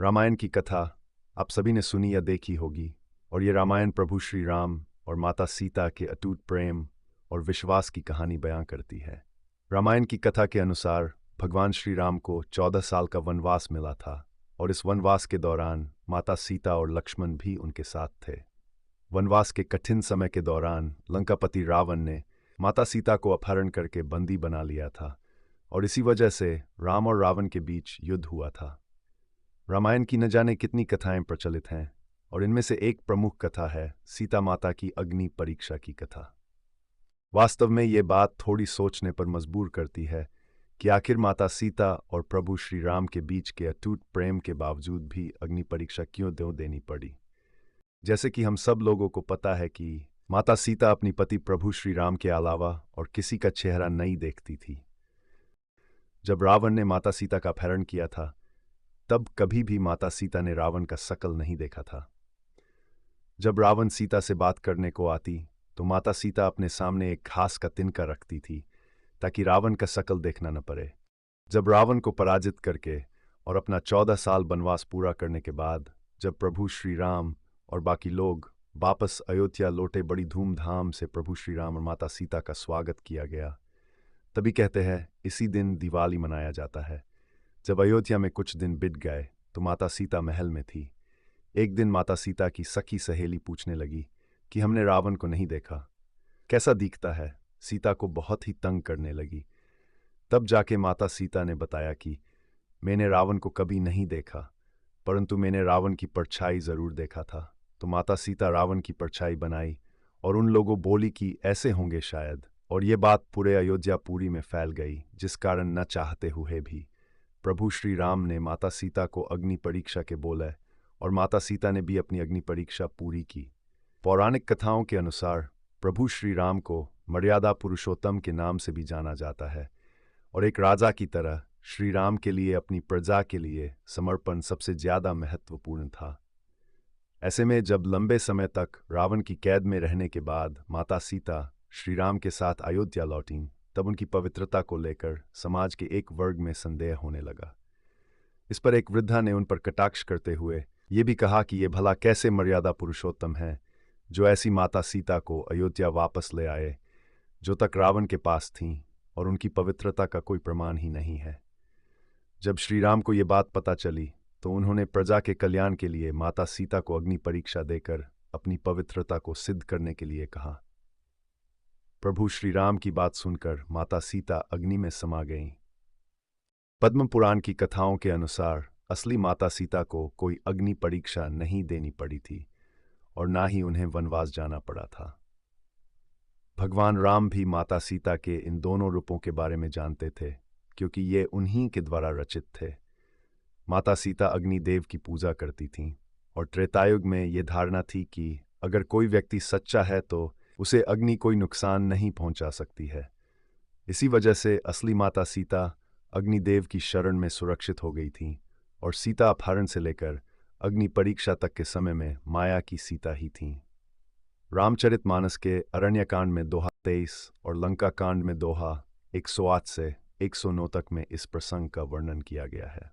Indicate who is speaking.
Speaker 1: रामायण की कथा आप सभी ने सुनी या देखी होगी, और ये रामायण प्रभु श्री राम और माता सीता के अटूट प्रेम और विश्वास की कहानी बयां करती है। रामायण की कथा के अनुसार भगवान श्री राम को 14 साल का वनवास मिला था, और इस वनवास के दौरान माता सीता और लक्ष्मण भी उनके साथ थे। वनवास के कठिन समय के दौरान लंकापति रावण ने माता सीता को अपहरण करके बंदी बना लिया था, और इसी वजह से राम और रावण के बीच युद्ध हुआ था। रामायण की न जाने कितनी कथाएं प्रचलित हैं, और इनमें से एक प्रमुख कथा है सीता माता की अग्नि परीक्षा की कथा। वास्तव में ये बात थोड़ी सोचने पर मजबूर करती है कि आखिर माता सीता और प्रभु श्री राम के बीच के अटूट प्रेम के बावजूद भी अग्नि परीक्षा क्यों देनी पड़ी। जैसे कि हम सब लोगों को पता है कि माता सीता अपनी पति प्रभु श्री राम के अलावा और किसी का चेहरा नहीं देखती थी। जब रावण ने माता सीता का अपहरण किया था, तब कभी भी माता सीता ने रावण का शकल नहीं देखा था। जब रावण सीता से बात करने को आती, तो माता सीता अपने सामने एक घास का तिनका रखती थी ताकि रावण का शकल देखना न पड़े। जब रावण को पराजित करके और अपना 14 साल वनवास पूरा करने के बाद जब प्रभु श्री राम और बाकी लोग वापस अयोध्या लौटे, बड़ी धूमधाम से प्रभु श्री राम और माता सीता का स्वागत किया गया। तभी कहते हैं इसी दिन दिवाली मनाया जाता है। जब अयोध्या में कुछ दिन बीत गए तो माता सीता महल में थी। एक दिन माता सीता की सखी सहेली पूछने लगी कि हमने रावण को नहीं देखा, कैसा दिखता है। सीता को बहुत ही तंग करने लगी। तब जाके माता सीता ने बताया कि मैंने रावण को कभी नहीं देखा, परंतु मैंने रावण की परछाई जरूर देखा था। तो माता सीता रावण की परछाई बनाई और उन लोगों बोली कि ऐसे होंगे शायद, और ये बात पूरे अयोध्यापुरी में फैल गई, जिस कारण न चाहते हुए भी प्रभु श्री राम ने माता सीता को अग्नि परीक्षा के बोले, और माता सीता ने भी अपनी अग्नि परीक्षा पूरी की। पौराणिक कथाओं के अनुसार प्रभु श्री राम को मर्यादा पुरुषोत्तम के नाम से भी जाना जाता है, और एक राजा की तरह श्री राम के लिए अपनी प्रजा के लिए समर्पण सबसे ज्यादा महत्वपूर्ण था। ऐसे में जब लंबे समय तक रावण की कैद में रहने के बाद माता सीता श्री राम के साथ अयोध्या लौटीं, तब उनकी पवित्रता को लेकर समाज के एक वर्ग में संदेह होने लगा। इस पर एक वृद्धा ने उन पर कटाक्ष करते हुए ये भी कहा कि ये भला कैसे मर्यादा पुरुषोत्तम है जो ऐसी माता सीता को अयोध्या वापस ले आए जो तक रावण के पास थीं, और उनकी पवित्रता का कोई प्रमाण ही नहीं है। जब श्री राम को ये बात पता चली तो उन्होंने प्रजा के कल्याण के लिए माता सीता को अग्नि परीक्षा देकर अपनी पवित्रता को सिद्ध करने के लिए कहा। प्रभु श्री राम की बात सुनकर माता सीता अग्नि में समा गईं। पद्म पुराण की कथाओं के अनुसार असली माता सीता को कोई अग्नि परीक्षा नहीं देनी पड़ी थी, और ना ही उन्हें वनवास जाना पड़ा था। भगवान राम भी माता सीता के इन दोनों रूपों के बारे में जानते थे, क्योंकि ये उन्हीं के द्वारा रचित थे। माता सीता अग्निदेव की पूजा करती थीं, और त्रेतायुग में ये धारणा थी कि अगर कोई व्यक्ति सच्चा है तो उसे अग्नि कोई नुकसान नहीं पहुंचा सकती है। इसी वजह से असली माता सीता अग्निदेव की शरण में सुरक्षित हो गई थीं, और सीता अपहरण से लेकर अग्नि परीक्षा तक के समय में माया की सीता ही थीं। रामचरितमानस के अरण्यकांड में दोहा 23 और लंका कांड में दोहा 108 से 109 तक में इस प्रसंग का वर्णन किया गया है।